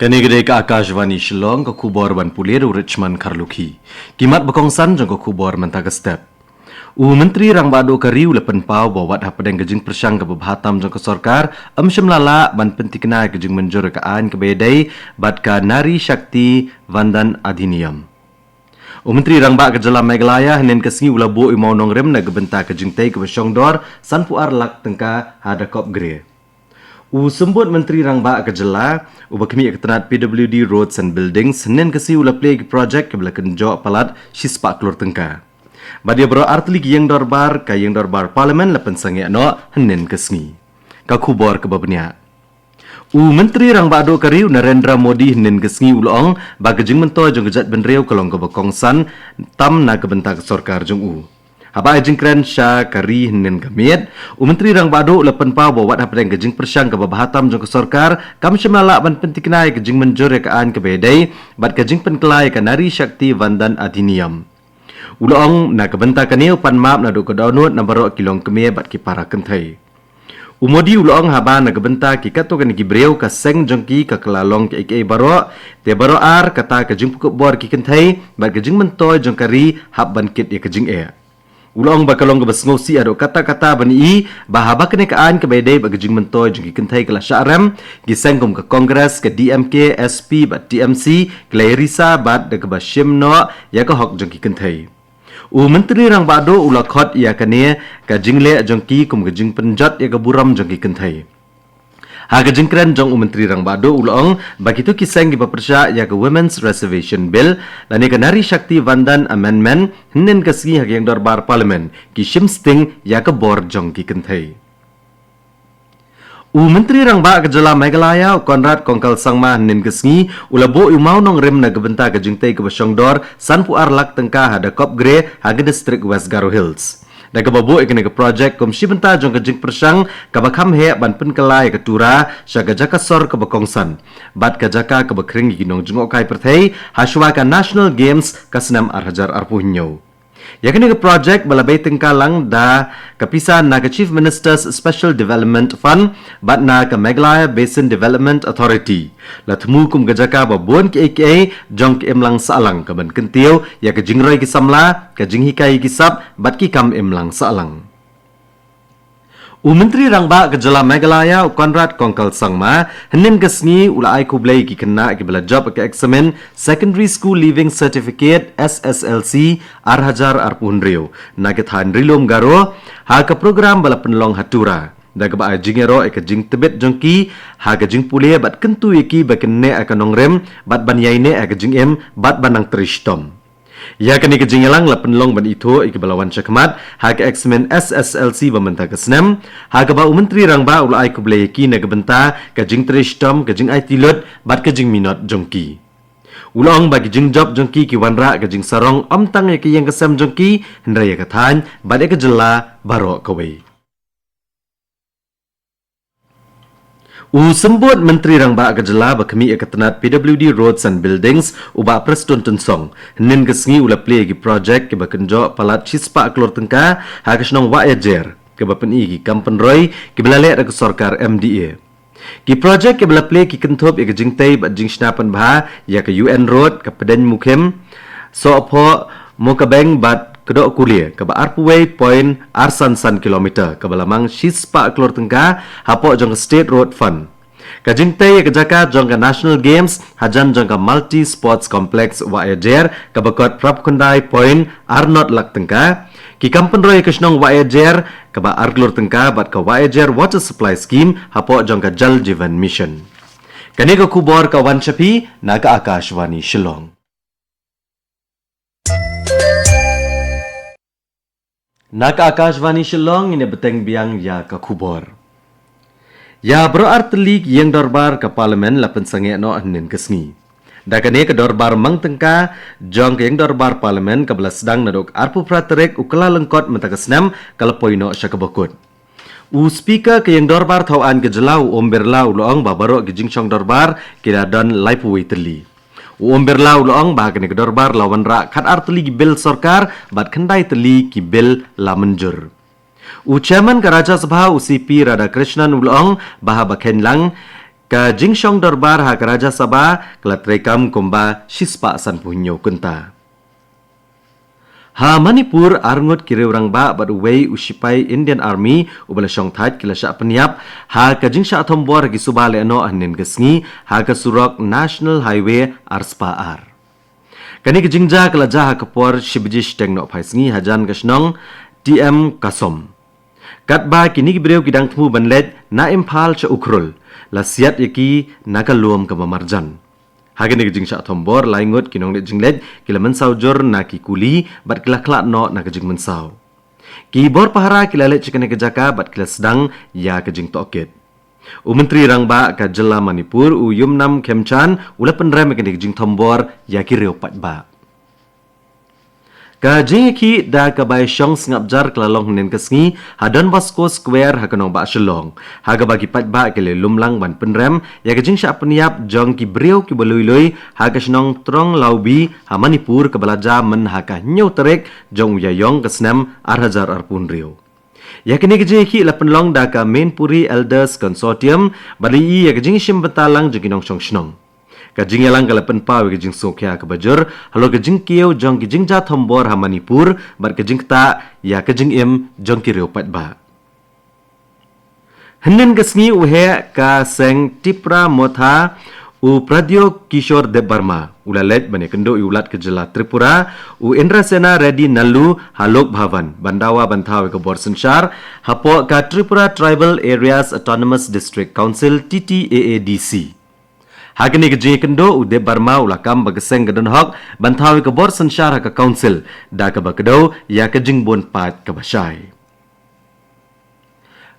Kani gede ka Akashvani Shillong ka kubor ban pulir Richmond Karlukhi. Kimat bakongsan jong ka kubor mentaga step. Menteri Rang Bado Kariu lepen pau bawat hapadeng gejing persang ka babhatam jong ka sarkar amsyam lala ban pentikna gejing menjur ka an ka bedai bat ka Nari Shakti Vandan Adhiniyam. Menteri Rang Ba Kejala Meghalaya hanen kasngi ulabo imau nongrem na gebenta gejing tei ka basyongdor sanpuar lak tengka hada kop gre. Sembut Menteri Rang Ba Kejala ubakmi ketenat PWD Roads and Buildings Senin kasi ula plague project ke belakang jo palat shispa klur tengka. Badia bro artli yang dorbar ka yang dorbar parlimen lepen sangi no hanin kasngi. Ka kubor ke babnya. Menteri Rang Ba Do Kariu Narendra Modi hanin kasngi ulong ba kejing mento jong kejat benreu kalong ke bakongsan tam na kebentak sarkar jong Haba ajing kren sya kari hinen kamiet. Menteri Rang Bado lepen pau bawat hapadeng kejing persang ke babahatam jong ke sarkar kam syamala ban pentiknai kejing menjur ka an ke bedai bat kejing penkelai ka Nari Shakti Vandan Adhiniyam. Ulong na kebenta kaniu pan map na do ke download na barok kilong kemie bat ki para kentai. Umodi ulong haba na kebenta ki kato kan ki breu ka seng jongki ka kelalong ke ike barok te barok ar kata kejing pukuk bor ki kentai bat kejing mentoy jong kari hab ban kit ya kejing Ulong bakalong ke basngosi ado kata-kata bani bahaba kenekaan ke bedai bagajing mentoy jeng kentai ke syarem gisengkum ke Kongres ke DMK SP bat TMC ke Risa bat de ke basyimno ya ke hok jeng kentai. Menteri Rang Bado ulakot ya kane ke jingle jengki kum ke jing penjat ya ke buram jeng kentai. Haga jengkren jong Menteri Rang Bado ulong bagitu kiseng di papersya ya ke Women's Reservation Bill dan ya ke Nari Shakti Vandan Amendment henen kasih hak yang dorbar parlimen ki shimsting ya ke bor jong ki kentai. Menteri Rang Ba Kejala Meghalaya Konrad Kongkal Sangma henen kasih ulabo umau nong rem na gebenta ke jengtai ke basyongdor sanpuar lak tengka hada kop gre haga distrik West Garo Hills. Daga babu ikene ke projek kom shibenta jong kejing persang kabakam he ban penkelai ke tura syaga jaka sor ke bakongsan bat ka jaka ke bakring ginong jengok kai perthai haswa ka National Games ka senam arhajar arpuhnyo yakene ke projek balabai tengkalang da kapisan na ke Chief Minister's Special Development Fund bat na ke Meghalaya Basin Development Authority latmu kum gajaka babon ke aka jong ke emlang salang ke ban kentiu ya ke jingroi ki samla ke jinghikai ki sap bat ki kam emlang salang. Menteri Rang Ba Kejala Meghalaya Konrad Kongkal Sangma henen kasngi ulai kublai ki kena ki bela job ke examen Secondary School Leaving Certificate SSLC arhajar arpunreu na ke than rilom garo ha ke program bala penlong hatura da ke ba jingero ke jing tebet jongki ha ke jing pule bat kentu iki ba kenne akan nongrem bat ban yaine ke jing em bat banang trishtom. Ya kini ke jingelang la penlong ban itu iki balawan cakmat ha ke examen SSLC bamenta ke snem ha ke ba Menteri Rang Ba ulai ku blai ki na ke benta ke jing trishtom ke jing IT lot bat ke jing minot jongki. Ulong bagi jing job jongki ki wanra ke jing sarong amtang ya ke yang kesem jongki hendra ya ke than bat ke jela baro kawai. Sembut Menteri Rang Ba Kejala bakmi ketenat PWD Roads and Buildings uba Preston Tensong henen kesngi ula play ki project ke bakenjo palat chispa klor tengka ha kesnong wa ejer ke bapen ki kampen roy ke belale ke sarkar MDA ki project ke bela play ki kentop ke jingtai bat jing snapan bah ya ke UN Road ke peden mukhem so pho mokabeng bat kedok kuliah ke arpuway point arsan kilometer ke balamang shispa klor tengka hapok jong State Road Fund ke jingtai ke jaka jong ke National Games hajan jong ke Multi Sports Complex wa ejer ke bakot prapkundai point arnot lak tengka ki kampen roy ke snong wa ejer ke ba arglor tengka bat ke wa ejer water supply scheme hapok jong ke Jal Jeevan Mission kani ke kubor ke Wanchapi naga Akashvani Shillong. Naka Akashvani Shillong ini beteng biang ya ke kubor. Ya berarti yang dorbar ke parlimen lapen sange no henen kesngi. Dakane ke dorbar mang tengka jong ke yang dorbar parlimen ke belas sedang nadok arpu praterek ukala lengkot mentakasnam kalapoino sya kebokut. Speaker ke yang dorbar tauan ke jelau omberlau loong babarok ke jingchong dorbar kira don laipu teli. Berlau loong bahkan ke dorbar lawan rak kat arteli ki bil sarkar bat kendai teli ki bil la menjur. Chairman ke Raja Sabha UCP Radhakrishnan loong bah bakhen lang ka jingshong darbar ha ka Raja Sabha kalatrekam komba shispa san punyo kunta. Ha Manipur arngot kire orang ba bad wei usipai Indian Army ubala syong thait kila sya peniap ha ka jingsha thombor gi subale no anin gesngi ha ka surok National Highway Arspa. Kani ke jingja kala jaha kapor shibjish tengno phaisngi hajan kasnong TM Kasom. Katba kini gibreu gidang tmu banlet na Impal cha ukrul la siat yaki nakaluam ka mamarjan. Hagani ke jingsha thombor laingot kinong le jinglet kila mensau jor na ki kuli bat kila klak no na ke jing mensau. Ki bor pahara kila le chikane ke jaka bat kila sedang ya ke jing toket. Menteri Rangba ka Jela Manipur Yumnam Khemchan ula penrem ke jing thombor ya ki reopat ba. Ka jingki da ka bai syong ngapjar klalong nen kesngi hadon Vasco Square ha kanong ba shelong ha ga bagi pat ba ke le lumlang ban penrem ya ka jing sya peniap jong ki breu ki belui ha ka snong trong laubi ha Manipur ka balaja men ha ka nyau terek jong yayong ka snam arhajar arpun riu. Ya kini ke jingki la penlong da ka Mainpuri Elders Consortium bali ya ka jing shim betalang jong song snong. Kajing yalang kalapan pawe kajing sokya ke bajur halo kajing kieu jong kajing ja thombor ha Manipur bar kajing ta ya kajing im jong ki reopat ba. Henen kesngi uhe ka seng Tipra Motha u Pradyo Kishore Deb Barma ulalet bane kendo ulat ke Jela Tripura u Indrasena Reddy Nalu Halok Bhavan Bandawa Bantawe ke Bor Sanchar hapo ka Tripura Tribal Areas Autonomous District Council TTAADC. Hagani ke jing kendo u Deb Barma ulakam bageseng gadon hok bantawi ke Bor Sanchar ka council da ka bakdo ya ke jing bon pat ke basai.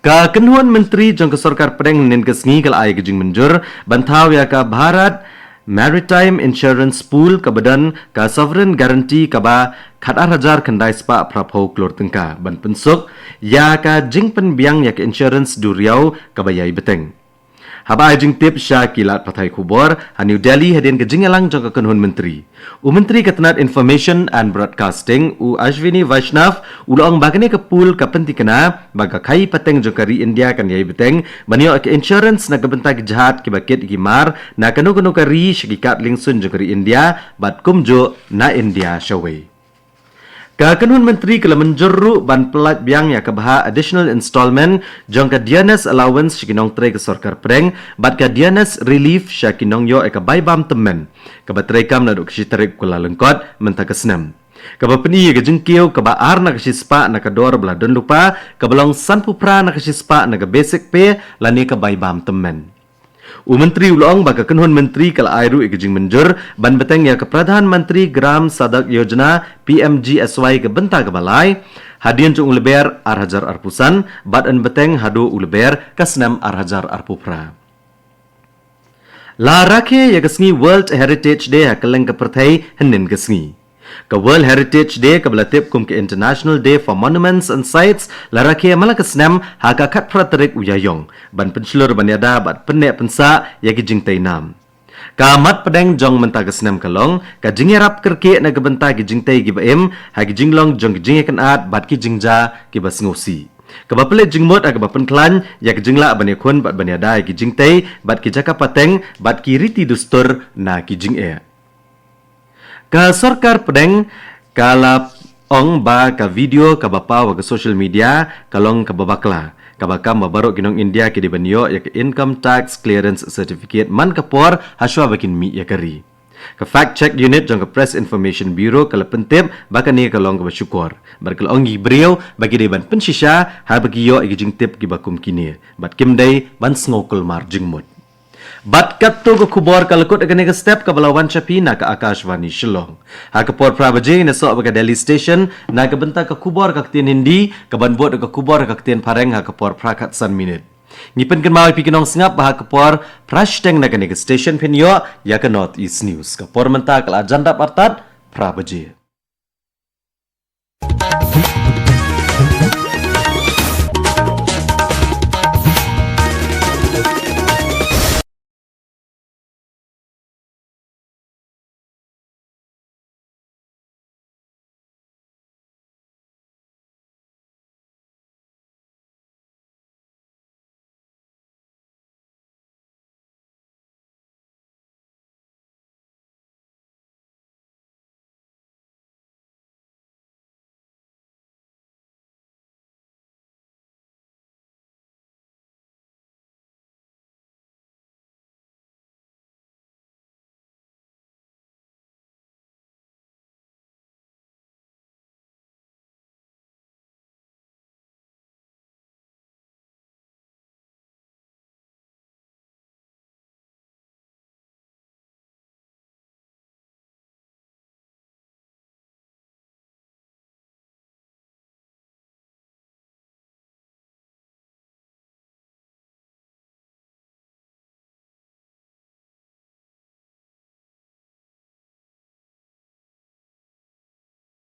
Ka kenuan menteri jong ke sarkar pedeng nen kesngi kal ai ke jing menjur bantawi ya ka Bharat Maritime Insurance Pool ka badan ka sovereign guarantee ka ba khatar hajar khandai spa prapho klor tengka ban pensuk ya ka jing penbiang ya ke insurance du Riau ka bayai beteng. Haba jing tip sya kilat pathai kubor ha New Delhi hadin ke jingalang jong ke kenhun menteri. Menteri ketenat Information and Broadcasting Ashwini Vaishnav ulong bagane ke pool ka pentikena baga kai pateng jong kari India kan yai beteng banyo ke insurance na kebentak jahat ki baket gimar na kanu kari syikat lingsun jong kari India bat kumjo na India shawai. Ka kanun menteri kala menjeru ban pelat biang ya kebaha additional installment jong ka DNS allowance shikinong tre ke sarkar preng bat ka DNS relief shikinong yo ka baibam temen ka batrekam na dok shitarik kula lengkot menta kesnem ka bapeni ka jengkiu ka baar na kasispa na ka dor bladon lupa ka belong sanpupra na kasispa na ka basic pay lani ka baibam temen. Menteri ulong baka kenhun menteri kala airu ikajing menjur ban beteng ya ke Pradhan Menteri Gram Sadak Yojana PMGSY ke benta ke balai hadian cung uleber arhajar arpusan bat an beteng hadu uleber kasnam arhajar arpupra. La rakhe ya kesngi World Heritage Day hakeleng ke perthai henin kesngi. Ka World Heritage Day ka belatip kum ke International Day for Monuments and Sites la rakhe mala kesnam ha ka khat praterik uyayong ban penslur banyada bat penek pensa ya ki jingtai nam. Ka mat pedeng jong menta kesnam kalong ka jingerap kerke na ke benta ki jingtai gi baim ha ki jinglong jong ki jingekan at bat ki jingja ki bas ngosi. Ka bapele jingmot aga bapen klan ya ki jingla bane khun bat banyada ki jingtai bat ki jaka pateng bat ki riti dustur na ki jinge. Ka sarkar pedeng kala ong ba ka video ka bapa wa ka social media kalong ka babakla ka bakam babarok kinong India ki dibanyo ya ka income tax clearance certificate man kapor haswa bakin mi ya kari ka fact check unit jong ka press information bureau kala pentip baka ni kalong ka basyukor bar kalong gi brio bagi deban pensisya ha bagi yo igi jingtip gi bakum kini bat kimdai ban snokul mar jingmut. Bat katto ko kubor kalakot agane ka step ka balawan chapi na ka Akashvani Shillong. Ha ka por prabaje na so ka Delhi station na ka benta ka kubor ka tin hindi ka banbot ka kubor ka tin pareng ha ka por prakat san minute. Ngipen kan mawi pikinong sngap ha ka por prashteng na ka station pinyo ya ka North East News. Ka por menta ka agenda partat prabaje.